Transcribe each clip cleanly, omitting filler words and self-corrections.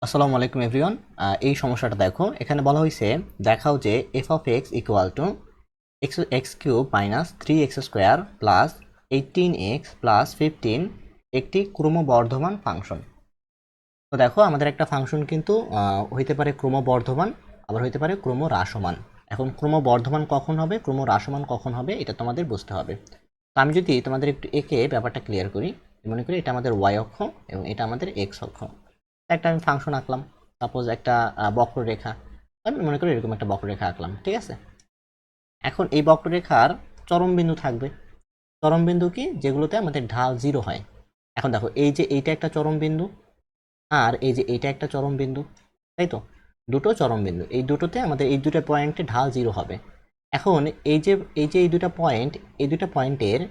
আসসালামু আলাইকুম এভরিওয়ান। এই সমস্যাটা দেখো, এখানে বলা হয়েছে দেখাও যে F of x equal to x cube minus 3x² plus 18x+15 একটি ক্রমবর্ধমান ফাংশন। তো দেখো আমাদের একটা ফাংশন কিন্তু হইতে পারে ক্রমবর্ধমান, আবার হইতে পারে ক্রমহ্রাসমান। এখন ক্রমবর্ধমান কখন হবে, ক্রমহ্রাসমান কখন হবে, এটা তোমাদের বুঝতে হবে। তো আমি যদি তোমাদের একটু একে ব্যাপারটা ক্লিয়ার করি, মনে করি এটা আমাদের ওয়াই অক্ষ এবং এটা আমাদের এক্স অক্ষ। একটা আমি ফাংশন আঁকলাম, সাপোজ একটা বক্ররেখা, আমি মনে করি এরকম একটা বক্ররেখা আঁকলাম, ঠিক আছে। এখন এই বক্ররেখার চরম বিন্দু থাকবে। চরম বিন্দু কি, যেগুলোতে আমাদের ঢাল 0 হয়। এখন দেখো এই যে এইটা একটা চরম বিন্দু, আর এই যে এইটা একটা চরম বিন্দু, তাই তো, দুটো চরম বিন্দু, এই দুটোতে আমাদের এই দুটো পয়েন্টে ঢাল 0 হবে। এখন এই দুটো পয়েন্ট, এই দুটো পয়েন্টের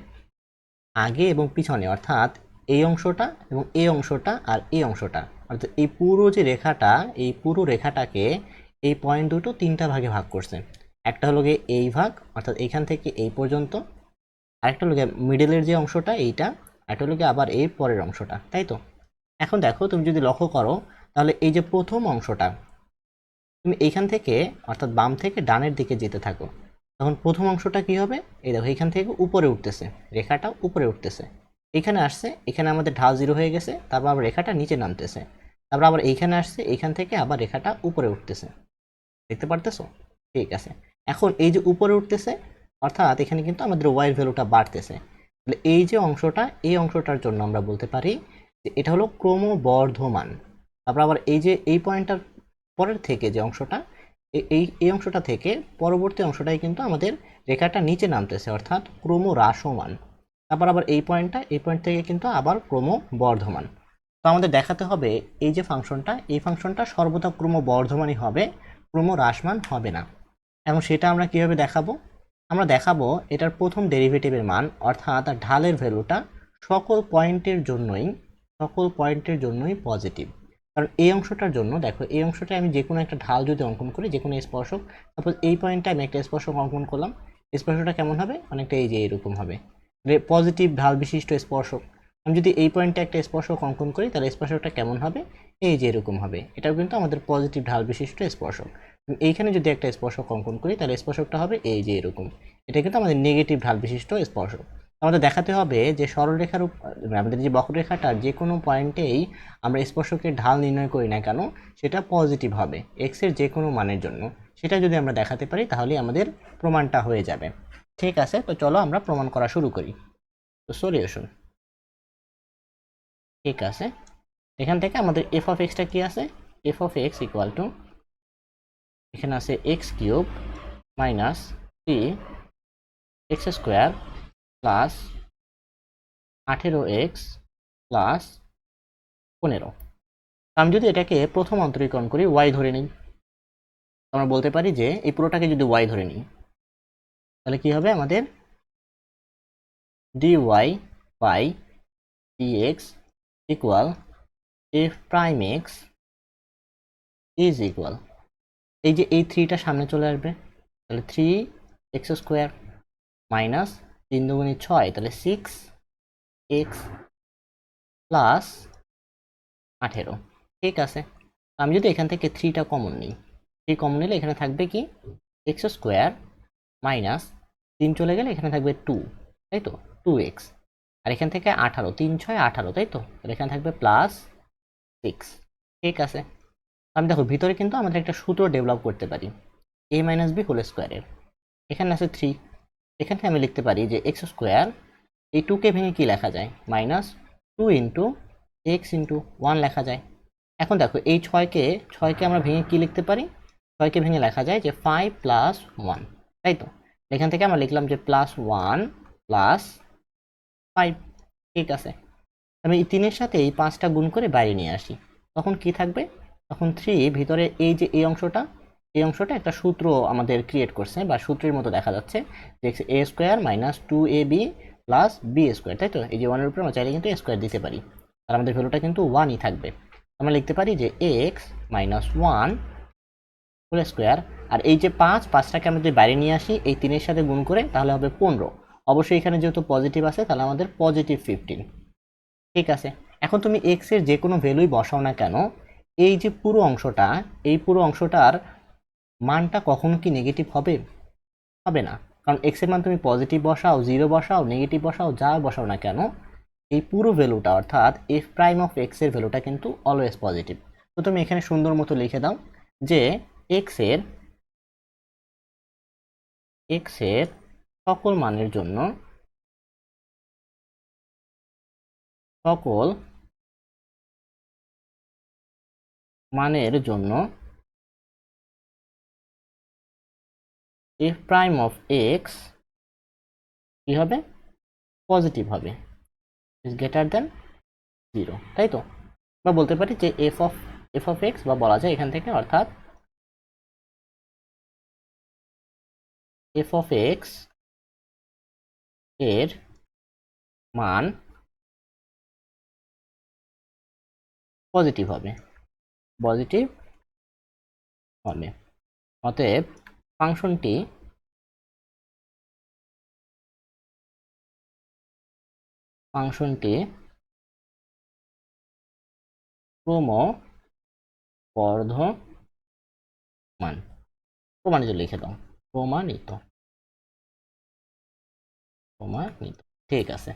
আগে এবং পিছনে, অর্থাৎ এই অংশটা এবং এই অংশটা আর এই অংশটা, অর্থাৎ এই পুরো যে রেখাটা, এই পুরো রেখাটাকে এই পয়েন্ট দুটো তিনটা ভাগে ভাগ করছে। একটা হলো গিয়ে এই ভাগ, অর্থাৎ এইখান থেকে এই পর্যন্ত, আরেকটা হলো গিয়ে মিডলের যে অংশটা এইটা, আরেকটা হলো গিয়ে আবার এই পরের অংশটা, তাই তো। এখন দেখো তুমি যদি লক্ষ্য করো, তাহলে এই যে প্রথম অংশটা, তুমি এইখান থেকে অর্থাৎ বাম থেকে ডানের দিকে যেতে থাকো, তখন প্রথম অংশটা কি হবে, এই দেখো এইখান থেকে উপরে উঠতেছে, রেখাটা উপরে উঠতেছে, এখানে আসছে, এখানে আমাদের ঢাল 0 হয়ে গেছে, তারপর আবার রেখাটা নিচে নামতেছে, তারপর আবার এইখানে আসছে, এইখান থেকে আবার রেখাটা উপরে উঠতেছে, দেখতে পারতেছো? ঠিক আছে। এখন এই যে উপরে উঠতেছে, অর্থাৎ এখানে কিন্তু আমাদের ওয়াই ভ্যালুটা বাড়তেছে। তাহলে এই যে অংশটা, এই অংশটার জন্য আমরা বলতে পারি যে এটা হলো ক্রমবর্ধমান। তারপর আবার এই যে এই পয়েন্টটার পরের থেকে যে অংশটা, এই অংশটা থেকে পরবর্তী অংশটাই কিন্তু আমাদের রেখাটা নিচে নামতেছে, অর্থাৎ ক্রমহ্রাসমান। তারপর আবার এই পয়েন্টটা, এই পয়েন্ট থেকে কিন্তু আবার ক্রমবর্ধমান। তো আমাদের দেখাতে হবে এই যে ফাংশনটা, এই ফাংশনটা সর্বদা ক্রমবর্ধমানই হবে, ক্রমহ্রাসমান হবে না। এবং সেটা আমরা কিভাবে দেখাবো? আমরা দেখাবো এটার প্রথম ডেরিভেটিভের মান, অর্থাৎ ঢালের ভ্যালুটা সকল পয়েন্টের জন্যই পজিটিভ। কারণ এই অংশটার জন্য দেখো, এই অংশটা আমি যে কোনো একটা ঢাল যদি অঙ্কন করি, যে কোনো স্পর্শক, সাপোজ এই পয়েন্টটা আমি একটা স্পর্শক অঙ্কন করলাম, স্পর্শকটা কেমন হবে, অনেকটা এই যে এরকম হবে, পজিটিভ ঢাল বিশিষ্ট স্পর্শক। আমি যদি এই পয়েন্টে একটা স্পর্শক অঙ্কন করি, তাহলে স্পর্শকটা কেমন হবে, এই যে এরকম হবে, এটাও কিন্তু আমাদের পজিটিভ ঢাল বিশিষ্ট স্পর্শক। এইখানে যদি একটা স্পর্শক অঙ্কন করি, তাহলে স্পর্শকটা হবে এই যে এরকম, এটা কিন্তু আমাদের নেগেটিভ ঢাল বিশিষ্ট স্পর্শক। আমাদের দেখাতে হবে যে সরলরেখার আমাদের যে বক্ররেখাটার যে কোনো পয়েন্টেই আমরা স্পর্শকের ঢাল নির্ণয় করি না কেন, সেটা পজিটিভ হবে এক্স এর যে কোনো মানের জন্য। সেটা যদি আমরা দেখাতে পারি, তাহলে আমাদের প্রমাণটা হয়ে যাবে। ঠিক আছে, তো চলো আমরা প্রমাণ করা শুরু করি। তো সলিউশন, ঠিক আছে, এখান থেকে আমাদের এফ অফ এক্সটা কি আছে, F of x equal to, এখানে আছে x cube minus 3x² plus 18x plus 15। আমি যদি এটাকে প্রথম অন্তরীকরণ করি, ওয়াই ধরে নিই, আমরা বলতে পারি যে এই পুরোটাকে যদি ওয়াই ধরে নিই, তাহলে কি হবে আমাদের dy by dx equal F prime X is equal, এই যে এই 3টা সামনে চলে আসবে, তাহলে 3x² মাইনাস 3 দুগুণে 6, তাহলে 6x প্লাস 18। ঠিক আছে, আমি যদি এখান থেকে 3টা কমন নিই, 3 কমন নিলে এখানে থাকবে কি, x² মাইনাস 3 চলে গেলে এখানে থাকবে 2, তাই তো, 2x, আর এখান থেকে 18, 3 6 18, তাই তো, তাহলে এখানে থাকবে প্লাস 6। ঠিক আছে, আমি দেখো ভিতরে কিন্তু আমাদের একটা সূত্র ডেভেলপ করতে পারি, a মাইনাস বি হোল স্কোয়ারের। এখানে আছে 3, এখানে আমি লিখতে পারি যে x², এই 2কে ভেঙে কি লেখা যায়, মাইনাস 2 ইন্টু এক্স ইন্টু 1 লেখা যায়। এখন দেখো এই 6কে আমরা ভেঙে কি লিখতে পারি, 6কে ভেঙে লেখা যায় যে 5 প্লাস 1, তাই তো, এখান থেকে আমরা লিখলাম যে প্লাস 1 প্লাস 5। ঠিক আছে, আমি এই 3-এর সাথে এই 5টা গুণ করে বাইরে নিয়ে আসি, তখন কি থাকবে, তখন 3 ভিতরে এই যে এই অংশটা একটা সূত্র আমাদের ক্রিয়েট করছে, বা সূত্রের মতো দেখা যাচ্ছে, যে a² minus 2ab plus b², তাই তো, এই যে 1-এর উপরে আমরা চাইলে কিন্তু a² দিতে পারি, আর আমাদের ভ্যালুটা কিন্তু 1ই থাকবে। আমরা লিখতে পারি যে এক্স মাইনাস 1 হোল স্কোয়ার, আর এই যে 5টাকে আমরা যদি বাইরে নিয়ে আসি এই 3-এর সাথে গুণ করে, তাহলে হবে 15। অবশ্যই এখানে যেহেতু পজিটিভ আছে, তাহলে আমাদের পজিটিভ 15। ঠিক আছে, এখন তুমি এক্স এর যে কোনো ভ্যালুই বসাও না কেন, এই যে পুরো অংশটা, এই পুরো অংশটার মানটা কখনো কি নেগেটিভ হবে? হবে না, কারণ এক্স এর মান তুমি পজিটিভ বসাও, জিরো বসাও, নেগেটিভ বসাও, যা বসাও না কেন, এই পুরো ভ্যালুটা অর্থাৎ এফ প্রাইম অফ এক্স এর ভ্যালুটা কিন্তু অলওয়েজ পজিটিভ। তো তুমি এখানে সুন্দর মতো লিখে দাও যে এক্স এর সকল মানের জন্য, সকল মানের জন্য এফ প্রাইম অফ এক্স কি হবে? পজিটিভ হবে, ইজ গ্রেটার দেন জিরো, তাই তো? বা বলতে পারি যে এফ অফ এক্স, বা বলা যায় এখান থেকে অর্থাৎ এফ অফ এক্স এর মান পজিটিভ হবে, পজিটিভ হবে। অতএব ফাংশনটি ক্রমবর্ধমান, প্রমাণিত লিখে দাও, প্রমাণিত, ঠিক আছে।